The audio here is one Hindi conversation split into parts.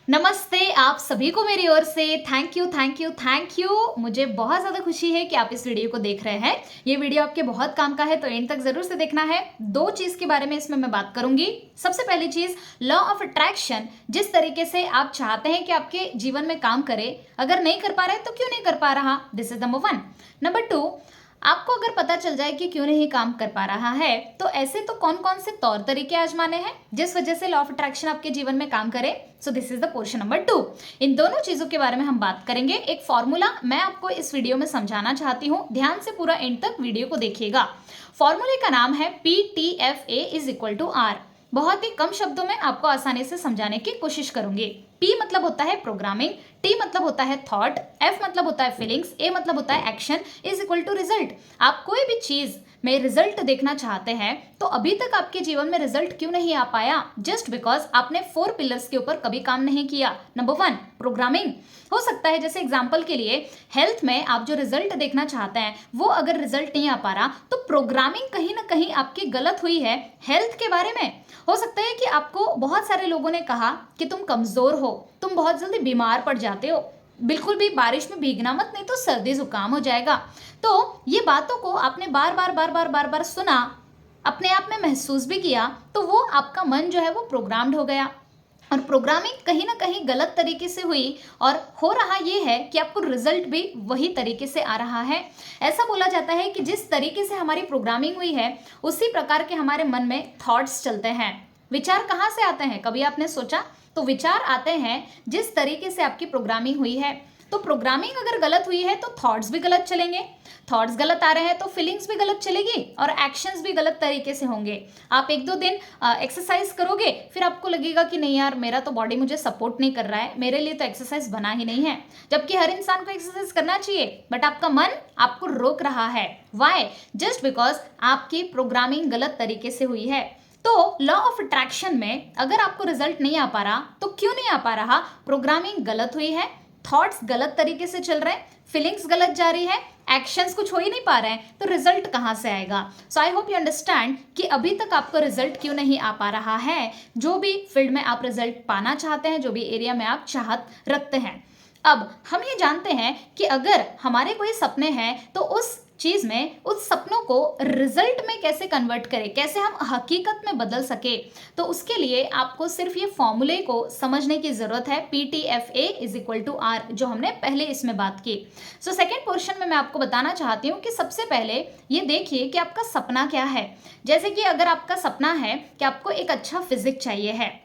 नमस्ते आप सभी को मेरी ओर से thank you thank you thank you. मुझे बहुत ज़्यादा खुशी है कि आप इस वीडियो को देख रहे हैं। ये वीडियो आपके बहुत काम का है तो एंड तक जरूर से देखना है। दो चीज़ के बारे में इसमें मैं बात करूंगी। सबसे पहली चीज़, लॉ ऑफ अट्रैक्शन जिस तरीके से आप चाहते हैं कि आपके जीवन में काम करे, अगर नहीं कर पा रहे तो क्यों नहीं कर पा रहा, this is number one. Number two, आपको अगर पता चल जाए कि क्यों नहीं काम कर पा रहा है तो ऐसे तो कौन कौन से तौर तरीके आजमाने हैं जिस वजह से लॉ ऑफ अट्रैक्शन आपके जीवन में काम करे। So this is the portion number two. इन दोनों चीजों के बारे में हम बात करेंगे। एक फॉर्मूला मैं आपको इस वीडियो में समझाना चाहती हूँ, ध्यान से पूरा एंड तक वीडियो को देखिएगा। फॉर्मूले का नाम है PTFA is equal to R। बहुत ही कम शब्दों में आपको आसानी से समझाने की कोशिश करूंगी। P मतलब होता है प्रोग्रामिंग, T मतलब होता है थॉट, F मतलब होता है फीलिंग्स, A मतलब होता है action, is equal to result. आप कोई भी चीज में रिजल्ट देखना चाहते हैं तो अभी तक आपके जीवन में रिजल्ट क्यों नहीं आ पाया, जस्ट बिकॉज आपने 4 पिलर्स के ऊपर कभी काम नहीं किया। Number one, programming. हो सकता है जैसे एग्जाम्पल के लिए हेल्थ में आप जो रिजल्ट देखना चाहते हैं वो अगर रिजल्ट नहीं आ पा रहा तो प्रोग्रामिंग कहीं ना कहीं आपकी गलत हुई है हेल्थ के बारे में। हो सकता है कि आपको बहुत सारे लोगों ने कहा कि तुम कमजोर हो, तुम बहुत जल्दी बीमार पड़ जाते हो, बिल्कुल भी बारिश में भीगना मत नहीं तो सर्दी जुकाम हो जाएगा। तो ये बातों को आपने बार बार बार बार बार बार सुना, अपने आप में महसूस भी किया, तो वो आपका मन जो है वो प्रोग्राम्ड हो गया और प्रोग्रामिंग कहीं ना कहीं गलत तरीके से हुई और हो रहा ये है कि आपको रिजल्ट भी वही तरीके से आ रहा है। ऐसा बोला जाता है कि जिस तरीके से हमारी प्रोग्रामिंग हुई है उसी प्रकार के हमारे मन में थॉट्स चलते हैं। विचार कहाँ से आते हैं, कभी आपने सोचा? तो विचार आते हैं जिस तरीके से आपकी प्रोग्रामिंग हुई है। तो प्रोग्रामिंग अगर गलत हुई है तो थॉट्स भी गलत चलेंगे, थॉट्स गलत आ रहे हैं तो फीलिंग्स भी गलत चलेगी और एक्शंस भी गलत तरीके से होंगे। आप एक दो दिन एक्सरसाइज करोगे फिर आपको लगेगा कि नहीं यार मेरा तो बॉडी मुझे सपोर्ट नहीं कर रहा है, मेरे लिए तो एक्सरसाइज बना ही नहीं है, जबकि हर इंसान को एक्सरसाइज करना चाहिए बट आपका मन आपको रोक रहा है। वाई? जस्ट बिकॉज आपकी प्रोग्रामिंग गलत तरीके से हुई है। तो लॉ ऑफ अट्रैक्शन में अगर आपको रिजल्ट नहीं आ पा रहा तो क्यों नहीं आ पा रहा? प्रोग्रामिंग गलत हुई है, थॉट्स गलत तरीके से चल रहे हैं, फीलिंग्स गलत जा रही है, एक्शंस कुछ हो ही नहीं पा रहे हैं, तो रिजल्ट कहां से आएगा? सो आई होप यू अंडरस्टैंड कि अभी तक आपको रिजल्ट क्यों नहीं आ पा रहा है। जो भी फील्ड में आप रिजल्ट पाना चाहते हैं, जो भी एरिया में आप चाहत रखते हैं। अब हम ये जानते हैं कि अगर हमारे कोई सपने हैं तो उस चीज में, उस सपनों को रिजल्ट में कैसे कन्वर्ट करें, कैसे हम हकीकत में बदल सके, तो उसके लिए आपको सिर्फ ये फॉर्मूले को समझने की जरूरत है। PTFA is equal to R, जो हमने पहले इसमें बात की। सो सेकेंड पोर्शन में मैं आपको बताना चाहती हूँ कि सबसे पहले ये देखिए कि आपका सपना क्या है। जैसे कि अगर आपका सपना है कि आपको एक अच्छा फिजिक चाहिए है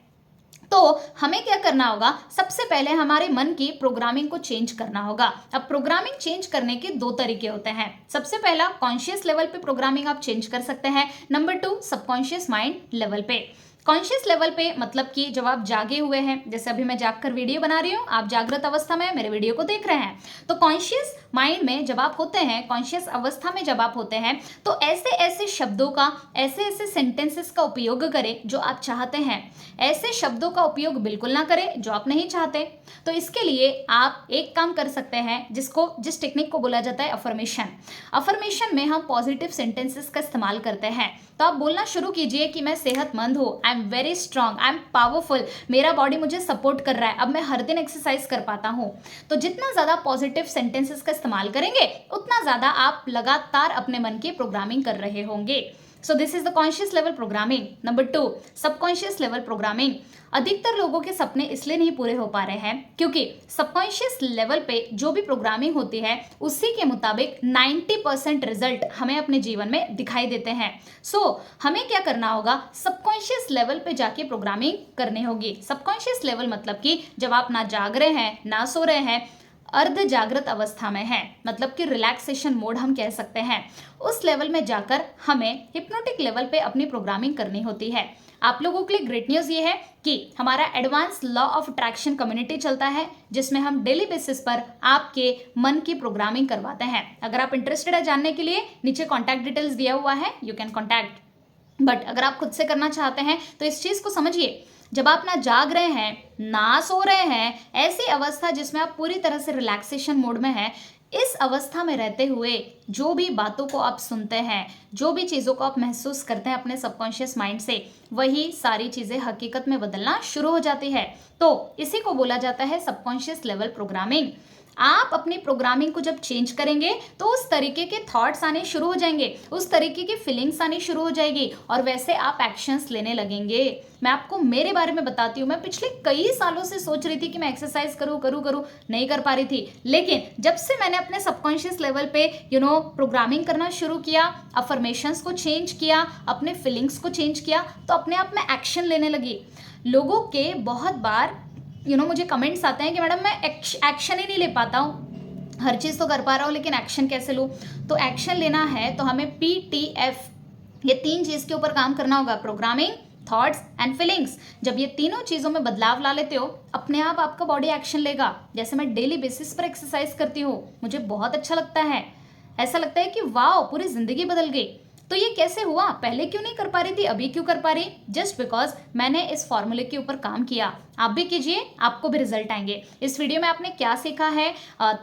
तो हमें क्या करना होगा? सबसे पहले हमारे मन की प्रोग्रामिंग को चेंज करना होगा। अब प्रोग्रामिंग चेंज करने के दो तरीके होते हैं। सबसे पहला, कॉन्शियस लेवल पे प्रोग्रामिंग आप चेंज कर सकते हैं। Number two, subconscious mind level पे। कॉन्शियस लेवल पे मतलब कि जब आप जागे हुए हैं, जैसे अभी मैं जाग कर वीडियो बना रही हूँ, आप जागृत अवस्था में मेरे वीडियो को देख रहे हैं, तो कॉन्शियस माइंड में जब आप होते हैं, कॉन्शियस अवस्था में जब आप होते हैं तो ऐसे ऐसे शब्दों का, ऐसे ऐसे सेंटेंसेस का उपयोग करें जो आप चाहते हैं, ऐसे शब्दों का उपयोग बिल्कुल ना करें जो आप नहीं चाहते। तो इसके लिए आप एक काम कर सकते हैं जिस टेक्निक को बोला जाता है अफर्मेशन। अफर्मेशन में हम पॉजिटिव सेंटेंसेस का इस्तेमाल करते हैं। तो आप बोलना शुरू कीजिए कि मैं सेहतमंद हूँ, I am very strong, I am powerful, मेरा बॉडी मुझे सपोर्ट कर रहा है, अब मैं हर दिन एक्सरसाइज कर पाता हूँ। तो जितना ज्यादा पॉजिटिव सेंटेंसेस का इस्तेमाल करेंगे उतना ज्यादा आप लगातार अपने मन की प्रोग्रामिंग कर रहे होंगे। सो this is the conscious level programming. Number two, subconscious level programming. अधिकतर लोगों के सपने इसलिए नहीं पूरे हो पा रहे हैं क्योंकि सबकॉन्शियस लेवल पे जो भी प्रोग्रामिंग होती है उसी के मुताबिक 90% रिजल्ट हमें अपने जीवन में दिखाई देते हैं। सो हमें क्या करना होगा? सबकॉन्शियस लेवल पे जाके प्रोग्रामिंग करनी होगी। सबकॉन्शियस लेवल मतलब कि जब आप ना जाग रहे हैं ना सो रहे हैं, अर्ध जागृत अवस्था में है, मतलब कि रिलैक्सेशन मोड हम कह सकते हैं, उस लेवल में जाकर हमें हिप्नोटिक लेवल पे अपनी प्रोग्रामिंग करनी होती है। आप लोगों के लिए ग्रेट न्यूज़ ये है कि हमारा advance law of attraction community चलता है जिसमें हम डेली बेसिस पर आपके मन की प्रोग्रामिंग करवाते हैं। अगर आप इंटरेस्टेड है जानने के लिए, नीचे कॉन्टैक्ट डिटेल्स दिया हुआ है, यू कैन कॉन्टैक्ट। बट अगर आप खुद से करना चाहते हैं तो इस चीज़ को समझिए, जब आप ना जाग रहे हैं ना सो रहे हैं, ऐसी अवस्था जिसमें आप पूरी तरह से रिलैक्सेशन मोड में हैं, इस अवस्था में रहते हुए जो भी बातों को आप सुनते हैं, जो भी चीज़ों को आप महसूस करते हैं अपने सबकॉन्शियस माइंड से, वही सारी चीज़ें हकीकत में बदलना शुरू हो जाती है। तो इसी को बोला जाता है सबकॉन्शियस लेवल प्रोग्रामिंग। आप अपनी प्रोग्रामिंग को जब चेंज करेंगे तो उस तरीके के थॉट्स आने शुरू हो जाएंगे, उस तरीके की फीलिंग्स आनी शुरू हो जाएगी और वैसे आप एक्शंस लेने लगेंगे। मैं आपको मेरे बारे में बताती हूँ, मैं पिछले कई सालों से सोच रही थी कि मैं एक्सरसाइज करूँ, नहीं कर पा रही थी। लेकिन जब से मैंने अपने सबकॉन्शियस लेवल पे प्रोग्रामिंग करना शुरू किया, अफर्मेशंस को चेंज किया, अपने फीलिंग्स को चेंज किया, तो अपने आप में एक्शन लेने लगी। लोगों के बहुत बार मुझे कमेंट्स आते हैं कि मैडम मैं एक्शन ही नहीं ले पाता हूँ, हर चीज़ तो कर पा रहा हूँ लेकिन एक्शन कैसे लूँ। तो एक्शन लेना है तो हमें PTF, ये 3 चीज़ के ऊपर काम करना होगा, प्रोग्रामिंग, थॉट्स एंड फीलिंग्स। जब ये तीनों चीज़ों में बदलाव ला लेते हो, अपने आप आपका बॉडी एक्शन लेगा। जैसे मैं डेली बेसिस पर एक्सरसाइज करती हूँ, मुझे बहुत अच्छा लगता है, ऐसा लगता है कि वाह पूरी जिंदगी बदल गई। तो ये कैसे हुआ, पहले क्यों नहीं कर पा रही थी, अभी क्यों कर पा रही? जस्ट बिकॉज मैंने इस फॉर्मूले के ऊपर काम किया। आप भी कीजिए, आपको भी रिजल्ट आएंगे। इस वीडियो में आपने क्या सीखा है,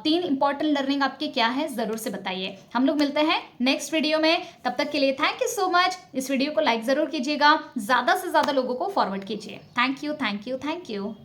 3 इंपॉर्टेंट लर्निंग आपकी क्या है, जरूर से बताइए। हम लोग मिलते हैं नेक्स्ट वीडियो में, तब तक के लिए थैंक यू सो मच। इस वीडियो को लाइक जरूर कीजिएगा, ज्यादा से ज्यादा लोगों को फॉरवर्ड कीजिए। Thank you, thank you, thank you.